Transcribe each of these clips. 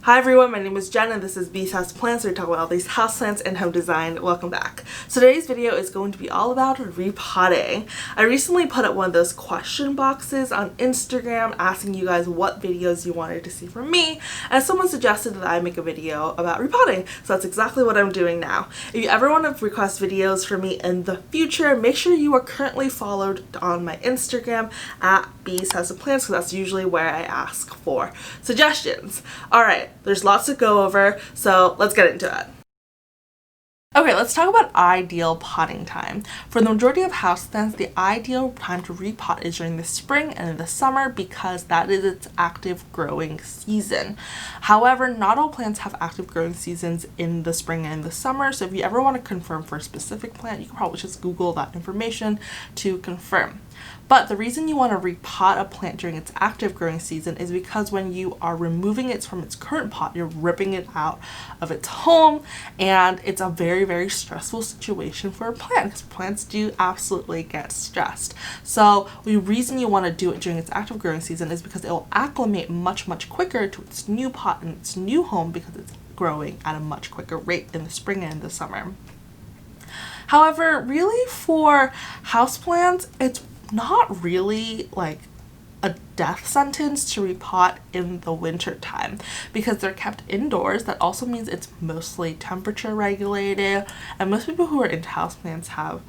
Hi everyone, my name is Jen and this is Bee's House Plants, where we talk about all these houseplants and home design. Welcome back. So today's video is going to be all about repotting. I recently put up one of those question boxes on Instagram asking you guys what videos you wanted to see from me, and someone suggested that I make a video about repotting. So that's exactly what I'm doing now. If you ever want to request videos from me in the future, make sure you are currently followed on my Instagram at Bee's House Plants, because that's usually where I ask for suggestions. Alright. There's lots to go over, so let's get into it. Okay, let's talk about ideal potting time. For the majority of houseplants, the ideal time to repot is during the spring and in the summer because that is its active growing season. However, not all plants have active growing seasons in the spring and the summer, so if you ever want to confirm for a specific plant, you can probably just Google that information to confirm. But the reason you want to repot a plant during its active growing season is because when you are removing it from its current pot, you're ripping it out of its home, and it's a very, very stressful situation for a plant because plants do absolutely get stressed. So the reason you want to do it during its active growing season is because it will acclimate much, much quicker to its new pot and its new home because it's growing at a much quicker rate in the spring and the summer. However, really for houseplants, it's not really like a death sentence to repot in the winter time because they're kept indoors. That also means it's mostly temperature regulated, and most people who are into houseplants have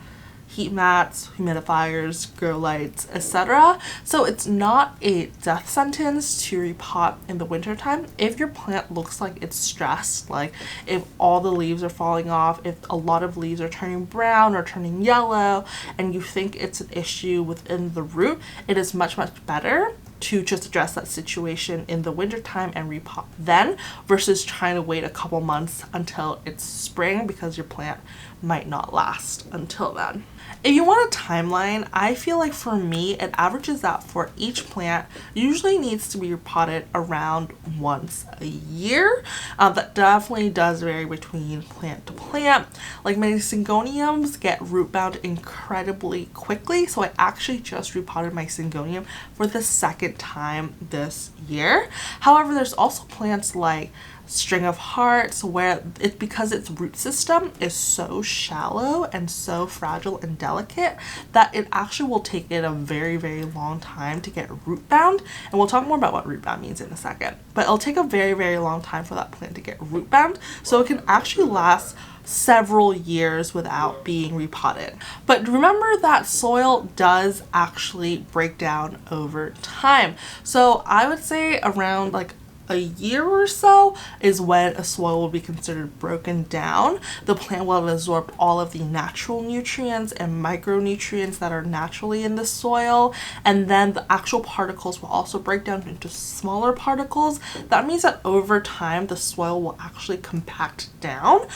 heat mats, humidifiers, grow lights, etc. So it's not a death sentence to repot in the winter time. If your plant looks like it's stressed, like if all the leaves are falling off, if a lot of leaves are turning brown or turning yellow, and you think it's an issue within the root, it is much, much better to just address that situation in the winter time and repot then versus trying to wait a couple months until it's spring because your plant might not last until then. If you want a timeline, I feel like for me, it averages out for each plant usually needs to be repotted around once a year. That definitely does vary between plant to plant. Like my syngoniums get root bound incredibly quickly, so I actually just repotted my syngonium for the second time this year. However, there's also plants like string of hearts where because its root system is so shallow and so fragile and delicate that it actually will take it a very, very long time to get root bound, and we'll talk more about what root bound means in a second, but it'll take a very, very long time for that plant to get root bound, so it can actually last several years without being repotted. But remember that soil does actually break down over time, so I would say around like a year or so is when a soil will be considered broken down. The plant will have absorbed all of the natural nutrients and micronutrients that are naturally in the soil, and then the actual particles will also break down into smaller particles. That means that over time the soil will actually compact down.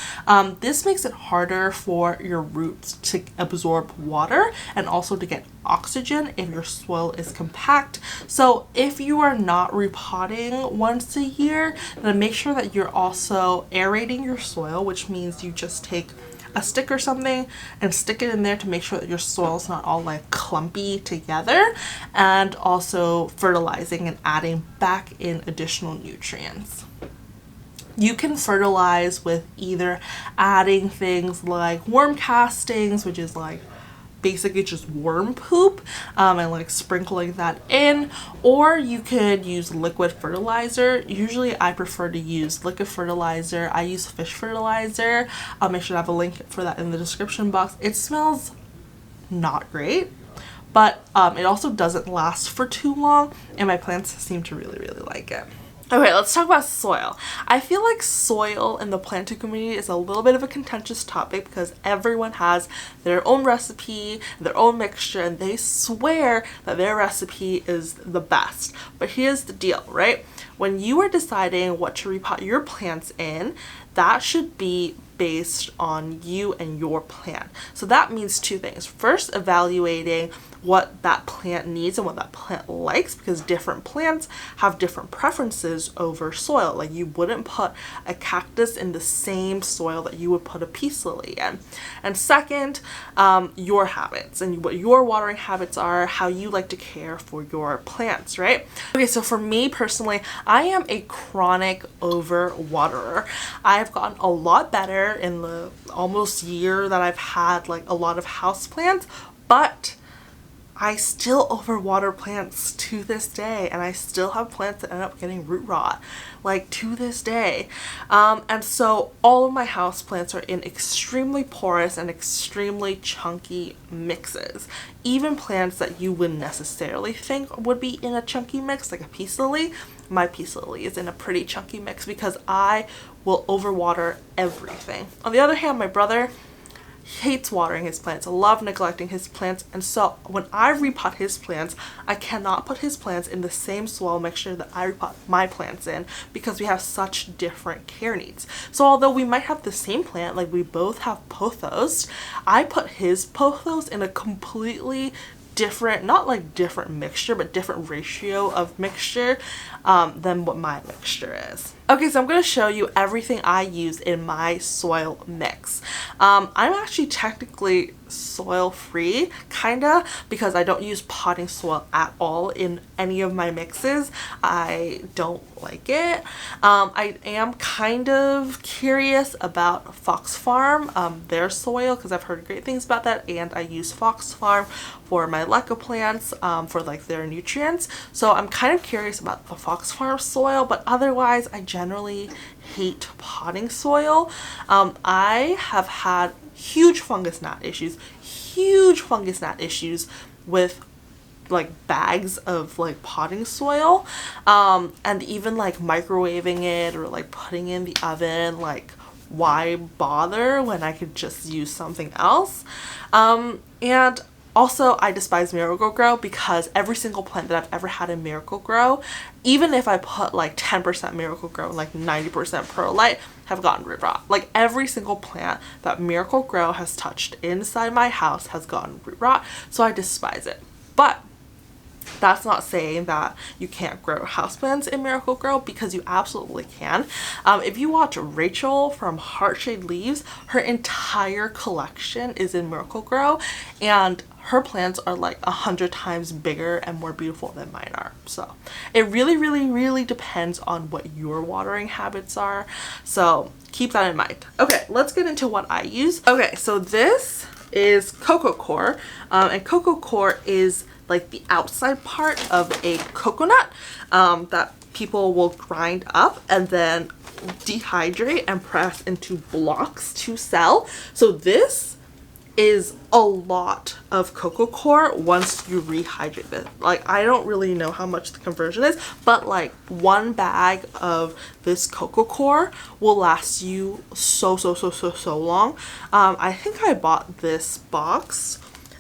This makes it harder for your roots to absorb water and also to get oxygen if your soil is compact. So if you are not repotting once a year, then make sure that you're also aerating your soil, which means you just take a stick or something and stick it in there to make sure that your soil is not all like clumpy together, and also fertilizing and adding back in additional nutrients. You can fertilize with either adding things like worm castings, which is like basically just worm poop, and like sprinkling that in, or you could use liquid fertilizer. Usually I prefer to use liquid fertilizer. I use fish fertilizer. I'll make sure to have a link for that in the description box. It smells not great, but it also doesn't last for too long, and my plants seem to really, really like it. Okay, let's talk about soil. I feel like soil in the planting community is a little bit of a contentious topic because everyone has their own recipe, their own mixture, and they swear that their recipe is the best. But here's the deal, right? When you are deciding what to repot your plants in, that should be based on you and your plant. So that means two things. First, evaluating what that plant needs and what that plant likes, because different plants have different preferences over soil. Like you wouldn't put a cactus in the same soil that you would put a peace lily in. And second, your habits and what your watering habits are, how you like to care for your plants, right? Okay, so for me personally, I am a chronic over waterer. I've gotten a lot better in the almost year that I've had like a lot of houseplants, but I still overwater plants to this day, and I still have plants that end up getting root rot, like to this day. And so all of my house plants are in extremely porous and extremely chunky mixes. Even plants that you wouldn't necessarily think would be in a chunky mix, like a peace lily, my peace lily is in a pretty chunky mix because I will overwater everything. On the other hand, my brother hates watering his plants, love neglecting his plants, and so when I repot his plants, I cannot put his plants in the same soil mixture that I repot my plants in because we have such different care needs. So although we might have the same plant, like we both have pothos, I put his pothos in a completely different, not like different mixture, but different ratio of mixture than what my mixture is. Okay, so I'm going to show you everything I use in my soil mix. I'm actually technically soil free, kinda, because I don't use potting soil at all in any of my mixes. I don't like it. I am kind of curious about Fox Farm, their soil, because I've heard great things about that, and I use Fox Farm for my LECA plants for like their nutrients. So I'm kind of curious about the Fox Farm soil, but otherwise I generally hate potting soil. I have had huge fungus gnat issues with like bags of like potting soil, and even like microwaving it or like putting in the oven, like why bother when I could just use something else. And also, I despise Miracle-Gro because every single plant that I've ever had in Miracle-Gro, even if I put like 10% Miracle-Gro and like 90% Perlite, have gotten root rot. Like every single plant that Miracle-Gro has touched inside my house has gotten root rot, so I despise it. But that's not saying that you can't grow houseplants in Miracle-Gro, because you absolutely can. If you watch Rachel from Heart Shade Leaves, her entire collection is in Miracle-Gro, and her plants are like 100 times bigger and more beautiful than mine are. So it really depends on what your watering habits are. So keep that in mind. Okay, let's get into what I use. Okay, so this is coco coir, and coco coir is like the outside part of a coconut that people will grind up and then dehydrate and press into blocks to sell. So this is a lot of coco coir once you rehydrate it. Like I don't really know how much the conversion is, but like one bag of this coco coir will last you so long. I think I bought this box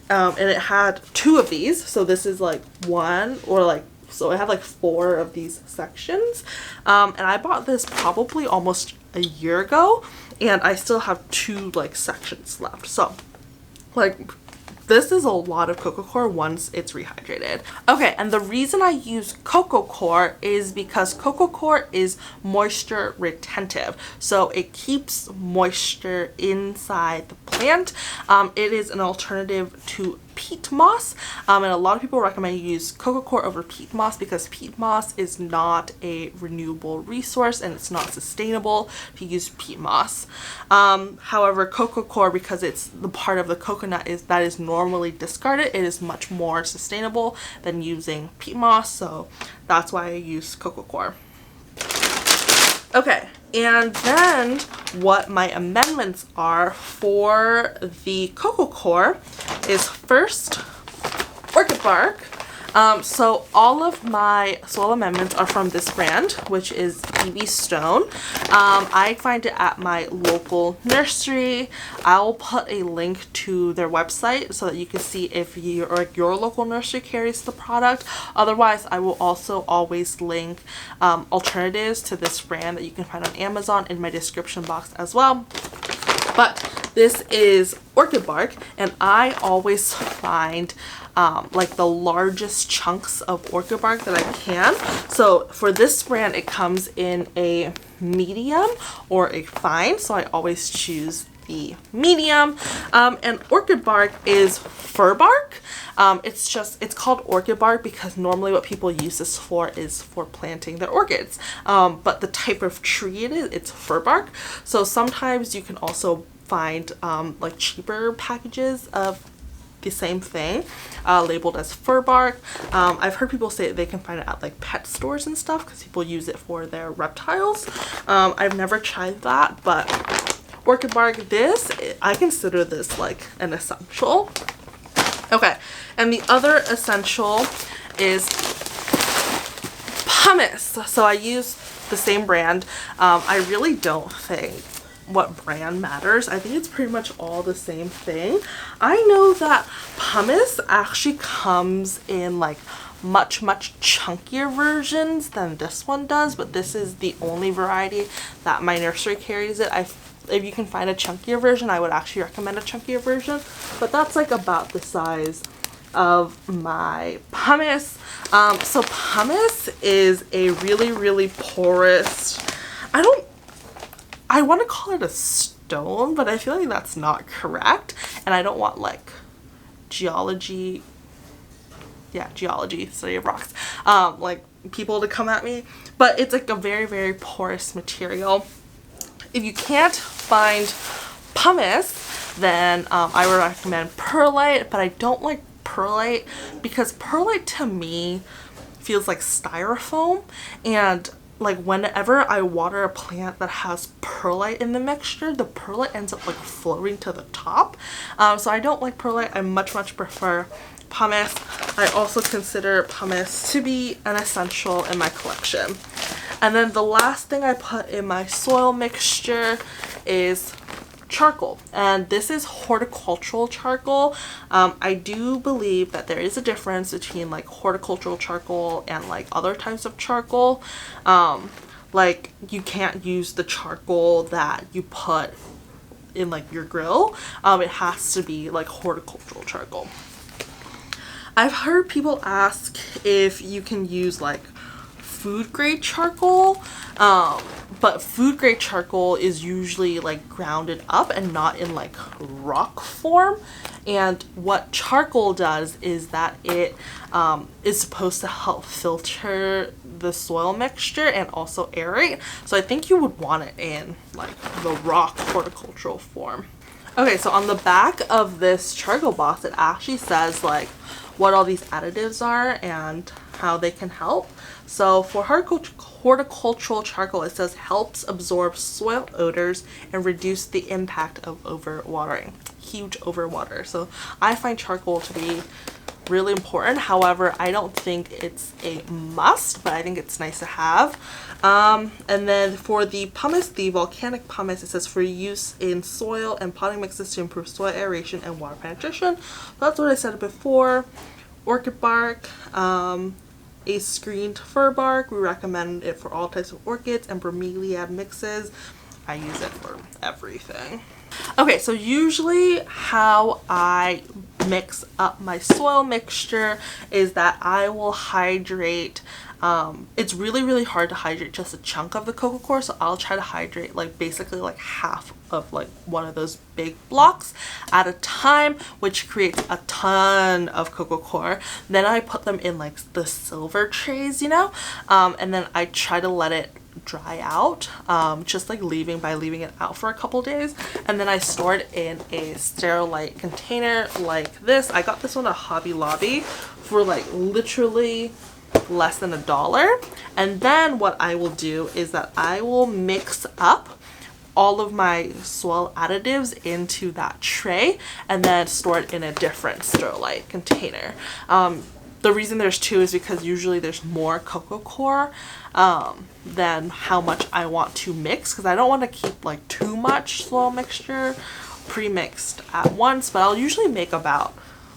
and it had 2 of these, so this is like one, or like, so it had like 4 of these sections, and I bought this probably almost a year ago, and I still have 2 like sections left. So like this is a lot of coco coir once it's rehydrated. Okay, and the reason I use coco coir is because coco coir is moisture retentive. So it keeps moisture inside the plant. It is an alternative to peat moss, and a lot of people recommend you use coco coir over peat moss because peat moss is not a renewable resource and it's not sustainable to use peat moss. However, coco coir, because it's the part of the coconut that is normally discarded, it is much more sustainable than using peat moss, so that's why I use coco coir. Okay, and then what my amendments are for the coco coir is first orchid bark. So all of my soil amendments are from this brand, which is BB Stone. I find it at my local nursery. I'll put a link to their website so that you can see if your local nursery carries the product. Otherwise, I will also always link alternatives to this brand that you can find on Amazon in my description box as well. But this is orchid bark, and I always find like the largest chunks of orchid bark that I can. So for this brand, it comes in a medium or a fine, so I always choose the medium. And orchid bark is fir bark. It's called orchid bark because normally what people use this for is for planting their orchids. But the type of tree it is, it's fir bark. So sometimes you can also find like cheaper packages of the same thing labeled as fir bark. I've heard people say they can find it at like pet stores and stuff because people use it for their reptiles. I've never tried that, but orchid bark, I consider this like an essential. Okay, and the other essential is pumice. So I use the same brand. I really don't think what brand matters. I think it's pretty much all the same thing. I know that pumice actually comes in like much chunkier versions than this one does, but this is the only variety that my nursery carries it. If you can find a chunkier version, I would actually recommend a chunkier version, but that's like about the size of my pumice. So pumice is a really porous, I want to call it a stone, but I feel like that's not correct, and I don't want like geology, study of rocks, like people to come at me, but it's like a very porous material. If you can't find pumice, then I would recommend perlite, but I don't like perlite because perlite to me feels like styrofoam, and like whenever I water a plant that has perlite in the mixture, the perlite ends up like floating to the top. So I don't like perlite. I much prefer pumice. I also consider pumice to be an essential in my collection. And then the last thing I put in my soil mixture is charcoal, and this is horticultural charcoal. I do believe that there is a difference between like horticultural charcoal and like other types of charcoal. Like you can't use the charcoal that you put in like your grill. It has to be like horticultural charcoal. I've heard people ask if you can use like food grade charcoal, but food grade charcoal is usually like grounded up and not in like rock form. And what charcoal does is that it is supposed to help filter the soil mixture and also aerate. So I think you would want it in like the rock horticultural form. Okay, so on the back of this charcoal box, it actually says like what all these additives are and how they can help. So for horticultural charcoal, it says helps absorb soil odors and reduce the impact of overwatering. Huge overwater. So I find charcoal to be really important. However, I don't think it's a must, but I think it's nice to have. And then for the pumice, the volcanic pumice, it says for use in soil and potting mixes to improve soil aeration and water penetration. That's what I said before. Orchid bark, a screened fir bark. We recommend it for all types of orchids and bromeliad mixes. I use it for everything. Okay, so usually how I mix up my soil mixture is that I will hydrate. It's really hard to hydrate just a chunk of the coco coir, so I'll try to hydrate like basically like half of like one of those big blocks at a time, which creates a ton of coco coir. Then I put them in like the silver trays, you know, and then I try to let it dry out, just like leaving it out for a couple days, and then I store it in a Sterilite container like this. I got this one at Hobby Lobby for like literally less than $1. And then what I will do is that I will mix up all of my soil additives into that tray and then store it in a different Sterilite container. The reason there's 2 is because usually there's more coco coir than how much I want to mix, because I don't want to keep like too much soil mixture pre-mixed at once, but I'll usually make about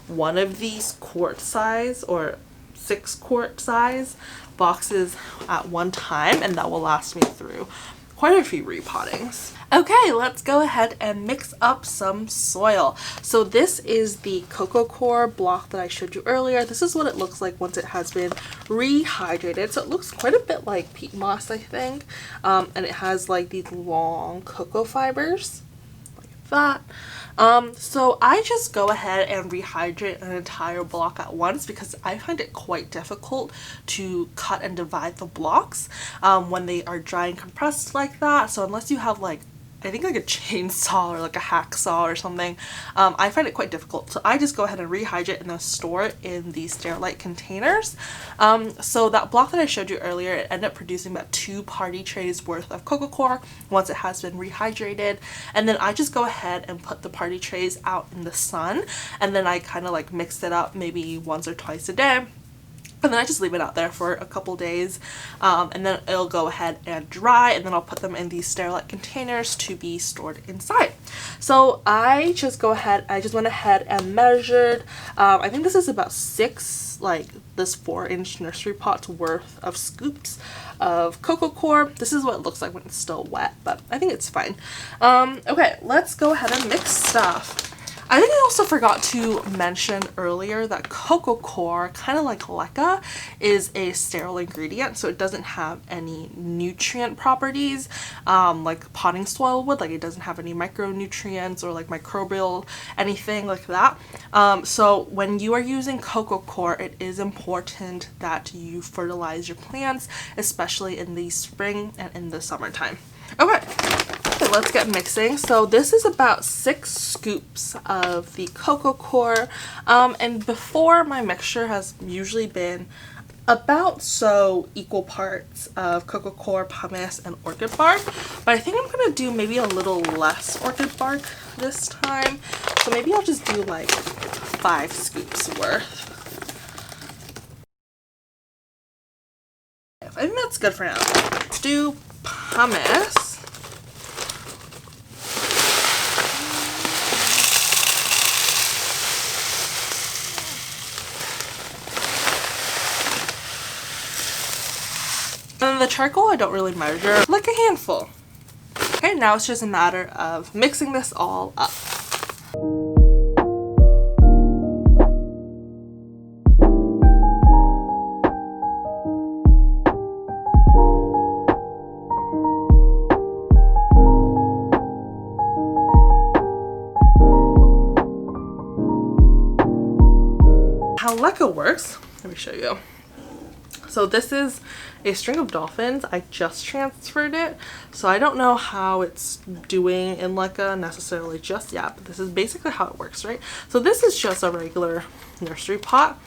1 of these quart size or 6 quart size boxes at one time, and that will last me through quite a few repottings. Okay, let's go ahead and mix up some soil. So this is the coco coir block that I showed you earlier. This is what it looks like once it has been rehydrated. So it looks quite a bit like peat moss, I think. And it has like these long cocoa fibers like that. So I just go ahead and rehydrate an entire block at once because I find it quite difficult to cut and divide the blocks when they are dry and compressed like that. So unless you have like, I think like a chainsaw or like a hacksaw or something, I find it quite difficult. So I just go ahead and rehydrate and then store it in these Sterilite containers. So that block that I showed you earlier, it ended up producing about 2 party trays worth of coco coir once it has been rehydrated. And then I just go ahead and put the party trays out in the sun, and then I kind of like mix it up maybe once or twice a day. And then I just leave it out there for a couple days, and then it'll go ahead and dry, and then I'll put them in these Sterilite containers to be stored inside. So I just went ahead and measured, I think this is about 6, like this 4-inch nursery pot's worth of scoops of coco coir. This is what it looks like when it's still wet, but I think it's fine. Okay, let's go ahead and mix stuff. I think I also forgot to mention earlier that coco coir, kind of like LECA, is a sterile ingredient, so it doesn't have any nutrient properties like potting soil would. Like, it doesn't have any micronutrients or like microbial anything like that. So when you are using coco coir, it is important that you fertilize your plants, especially in the spring and in the summertime. Okay, let's get mixing. So this is about 6 scoops of the coco coir, and before, my mixture has usually been about equal parts of coco coir, pumice, and orchid bark, but I think I'm gonna do maybe a little less orchid bark this time, so maybe I'll just do like 5 scoops worth. I think that's good for now. Let's do pumice. And then the charcoal, I don't really measure, like a handful. Okay, now it's just a matter of mixing this all up. How LECA works, let me show you. So this is a string of dolphins. I just transferred it, so I don't know how it's doing in LECA necessarily just yet, but this is basically how it works, right? So this is just a regular nursery pot.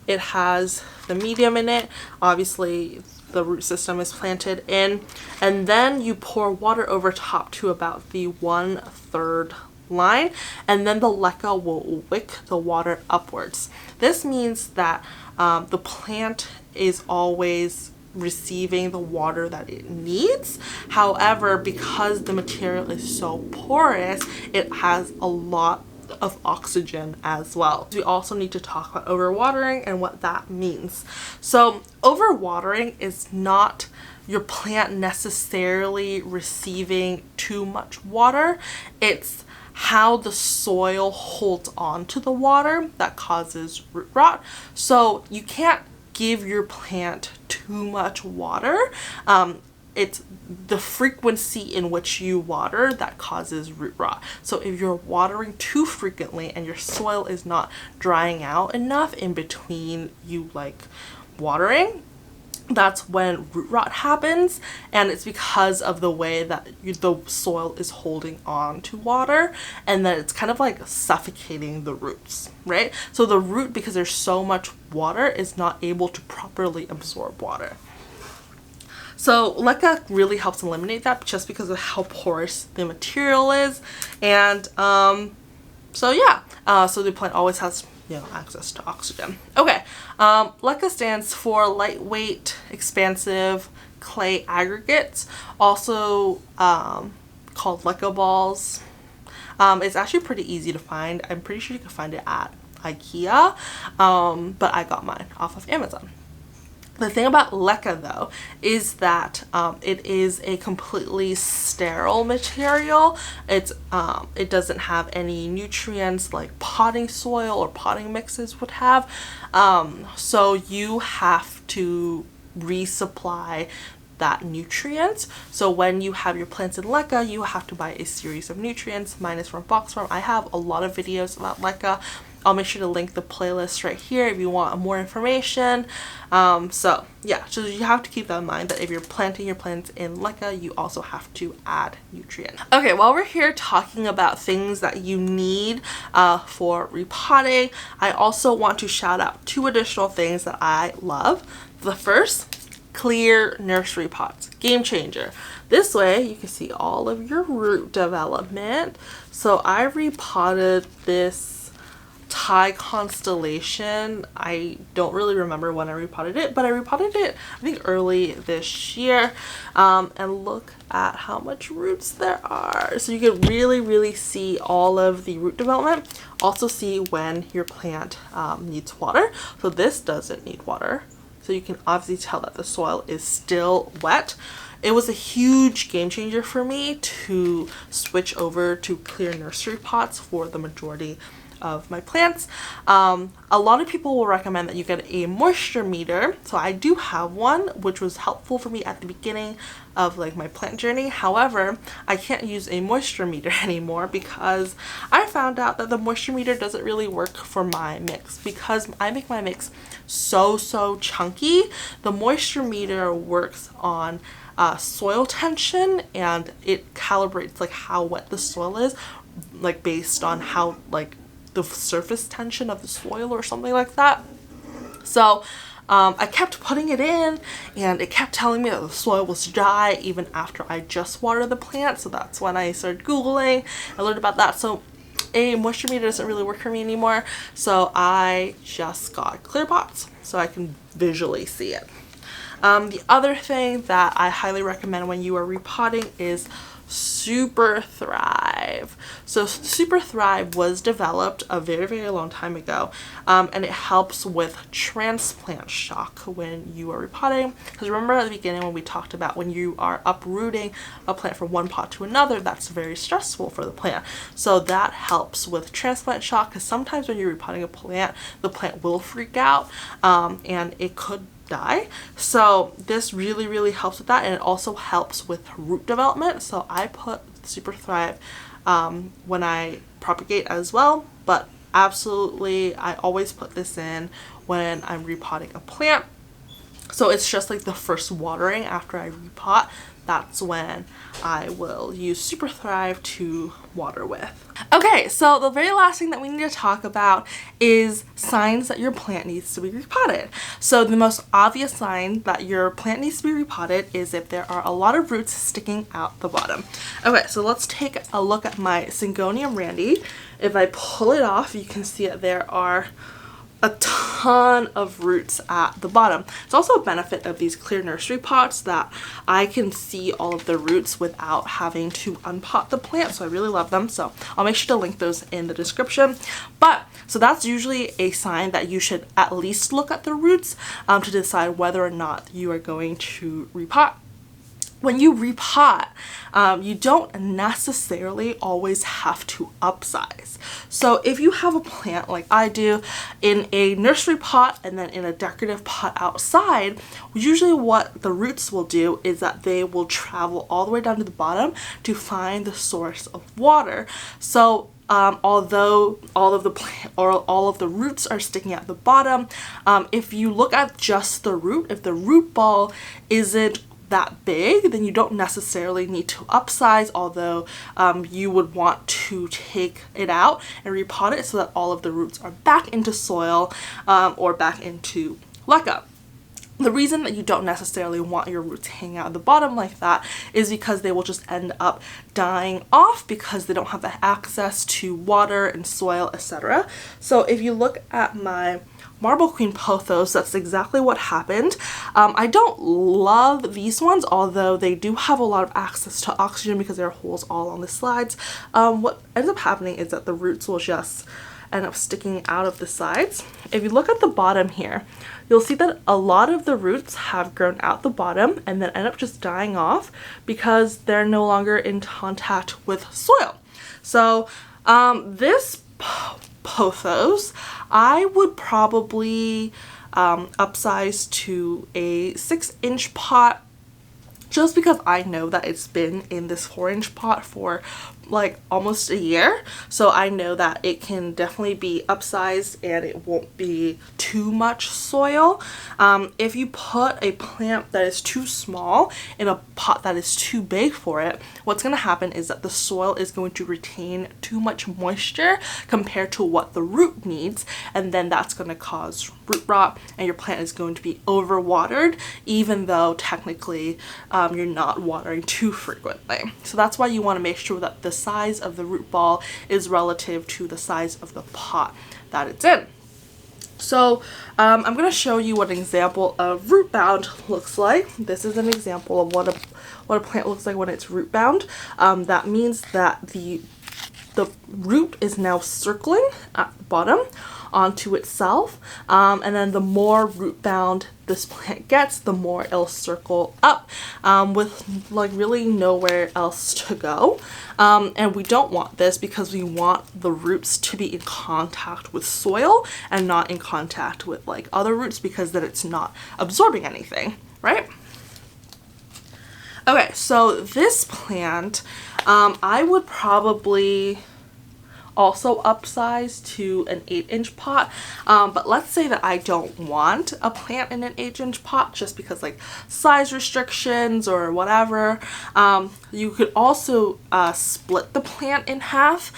It has the medium in it. Obviously, the root system is planted in, and then you pour water over top to about the 1/3 line, and then the LECA will wick the water upwards. This means that the plant is always receiving the water that it needs. However, because the material is so porous, it has a lot of oxygen as well. We also need to talk about overwatering and what that means. So overwatering is not your plant necessarily receiving too much water. It's how the soil holds on to the water that causes root rot. So you can't give your plant too much water. It's the frequency in which you water that causes root rot. So if you're watering too frequently and your soil is not drying out enough in between you like watering, that's when root rot happens, and it's because of the way that the soil is holding on to water, and then it's kind of like suffocating the roots, right? So the root, because there's so much water, is not able to properly absorb water. So LECA really helps eliminate that just because of how porous the material is. And so yeah, so the plant always has access to oxygen. Okay, LECA stands for lightweight, expansive clay aggregates, also called LECA balls. It's actually pretty easy to find. I'm pretty sure you can find it at IKEA, but I got mine off of Amazon. The thing about LECA though is that it is a completely sterile material. It doesn't have any nutrients like potting soil or potting mixes would have. So you have to resupply that nutrients. So when you have your plants in LECA, you have to buy a series of nutrients. Mine is from Box Farm. I have a lot of videos about LECA. I'll make sure to link the playlist right here if you want more information. So yeah, so you have to keep that in mind that if you're planting your plants in LECA, you also have to add nutrients. Okay, while we're here talking about things that you need for repotting, I also want to shout out 2 additional things that I love. The first, clear nursery pots. Game changer. This way you can see all of your root development. So I repotted this Thai constellation. I don't really remember when I repotted it, but I repotted it I think early this year, and look at how much roots there are. So you can really see all of the root development. Also see when your plant needs water. So this doesn't need water, so you can obviously tell that the soil is still wet. It was a huge game changer for me to switch over to clear nursery pots for the majority of my plants. A lot of people will recommend that you get a moisture meter, so I do have one, which was helpful for me at the beginning of like my plant journey. However, I can't use a moisture meter anymore because I found out that the moisture meter doesn't really work for my mix. Because I make my mix so chunky, the moisture meter works on soil tension, and it calibrates like how wet the soil is, like based on how like the surface tension of the soil or something like that. So I kept putting it in, and it kept telling me that the soil was dry even after I just watered the plant. So that's when I started Googling. I learned about that. So a moisture meter doesn't really work for me anymore, so I just got clear pots so I can visually see it. The other thing that I highly recommend when you are repotting is Super Thrive. So Super Thrive was developed a very long time ago, and it helps with transplant shock when you are repotting. Because remember at the beginning when we talked about when you are uprooting a plant from one pot to another, that's very stressful for the plant. So that helps with transplant shock, because sometimes when you're repotting a plant, the plant will freak out, and it could die. So this really helps with that, and it also helps with root development. So I put Super Thrive when I propagate as well, but absolutely I always put this in when I'm repotting a plant. So it's just like the first watering after I repot, that's when I will use Super Thrive to water with. Okay, so the very last thing that we need to talk about is signs that your plant needs to be repotted. So the most obvious sign that your plant needs to be repotted is if there are a lot of roots sticking out the bottom. Okay, so let's take a look at my Syngonium randi. If I pull it off, you can see that there are a ton of roots at the bottom. It's also a benefit of these clear nursery pots that I can see all of the roots without having to unpot the plant, so I really love them. So I'll make sure to link those in the description. But so that's usually a sign that you should at least look at the roots to decide whether or not you are going to repot. When you repot, you don't necessarily always have to upsize. So if you have a plant like I do in a nursery pot and then in a decorative pot outside, usually what the roots will do is that they will travel all the way down to the bottom to find the source of water. So although all of the roots are sticking out the bottom, if you look at just the root, if the root ball isn't that big, then you don't necessarily need to upsize, although you would want to take it out and repot it so that all of the roots are back into soil or back into LECA. The reason that you don't necessarily want your roots hanging out at the bottom like that is because they will just end up dying off because they don't have the access to water and soil, etc. So if you look at my Marble Queen pothos, that's exactly what happened. I don't love these ones, although they do have a lot of access to oxygen because there are holes all on the sides. What ends up happening is that the roots will just end up sticking out of the sides. If you look at the bottom here, you'll see that a lot of the roots have grown out the bottom and then end up just dying off because they're no longer in contact with soil. So this pothos, I would probably upsize to a 6-inch pot, just because I know that it's been in this 4-inch pot for like almost a year, so I know that it can definitely be upsized and it won't be too much soil. If you put a plant that is too small in a pot that is too big for it, what's going to happen is that the soil is going to retain too much moisture compared to what the root needs, and then that's going to cause root rot and your plant is going to be overwatered, even though technically you're not watering too frequently. So that's why you want to make sure that the size of the root ball is relative to the size of the pot that it's in. So I'm going to show you what an example of root bound looks like. This is an example of what a plant looks like when it's root bound. That means that the root is now circling at the bottom onto itself, and then the more root bound this plant gets, the more it'll circle up with like really nowhere else to go. And we don't want this because we want the roots to be in contact with soil and not in contact with like other roots, because then it's not absorbing anything, right? Okay, so this plant, I would probably also upsize to an 8-inch pot, but let's say that I don't want a plant in an 8-inch pot just because like size restrictions or whatever. You could also split the plant in half,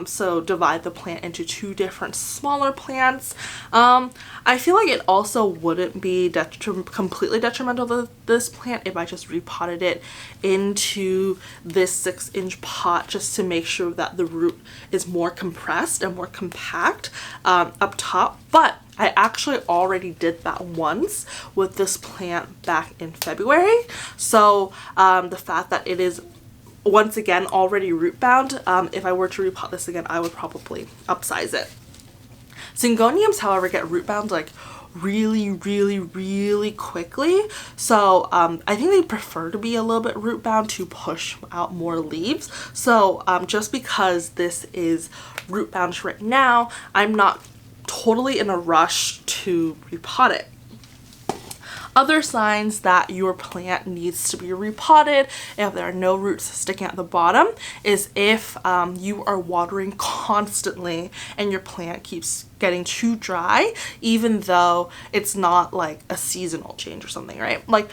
so divide the plant into 2 different smaller plants. I feel like it also wouldn't be completely detrimental to this plant if I just repotted it into this 6-inch pot, just to make sure that the root is more compressed and more compact up top. But I actually already did that once with this plant back in February. So the fact that it is once again already root bound, if I were to repot this again, I would probably upsize it. Syngoniums, however, get root bound like really quickly, so I think they prefer to be a little bit root bound to push out more leaves. So just because this is root bound right now, I'm not totally in a rush to repot it. Other signs that your plant needs to be repotted, if there are no roots sticking at the bottom, is if you are watering constantly and your plant keeps getting too dry, even though it's not like a seasonal change or something, right? Like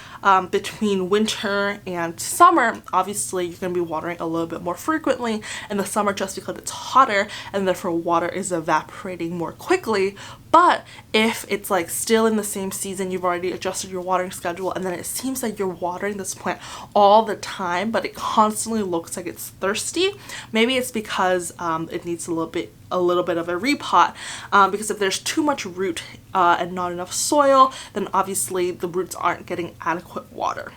between winter and summer, obviously you're going to be watering a little bit more frequently in the summer just because it's hotter and therefore water is evaporating more quickly. But if it's like still in the same season, you've already adjusted your watering schedule, and then it seems like you're watering this plant all the time, but it constantly looks like it's thirsty, maybe it's because it needs a little bit of a repot, because if there's too much root and not enough soil, then obviously the roots aren't getting adequate water.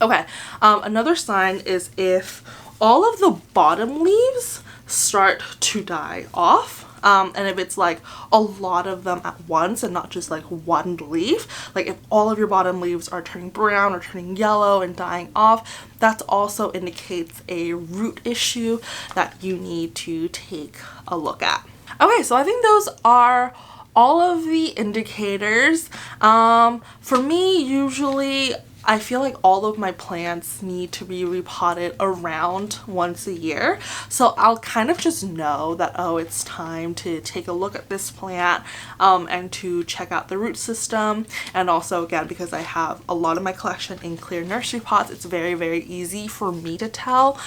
Okay, another sign is if all of the bottom leaves start to die off. And if it's like a lot of them at once and not just like one leaf, like if all of your bottom leaves are turning brown or turning yellow and dying off, that also indicates a root issue that you need to take a look at. Okay, so I think those are all of the indicators. For me, usually I feel like all of my plants need to be repotted around once a year. So I'll kind of just know that, oh, it's time to take a look at this plant and to check out the root system. And also, again, because I have a lot of my collection in clear nursery pots, it's very, very easy for me to tell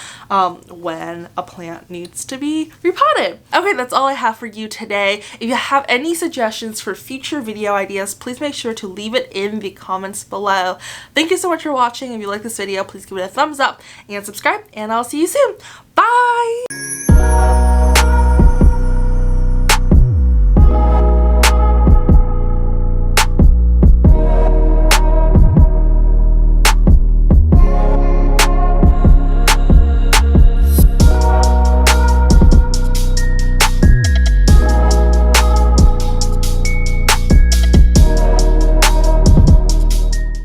when a plant needs to be repotted. Okay, that's all I have for you today. If you have any suggestions for future video ideas, please make sure to leave it in the comments below. Thank you so much for watching. If you like this video, please give it a thumbs up and subscribe, and I'll see you soon. Bye!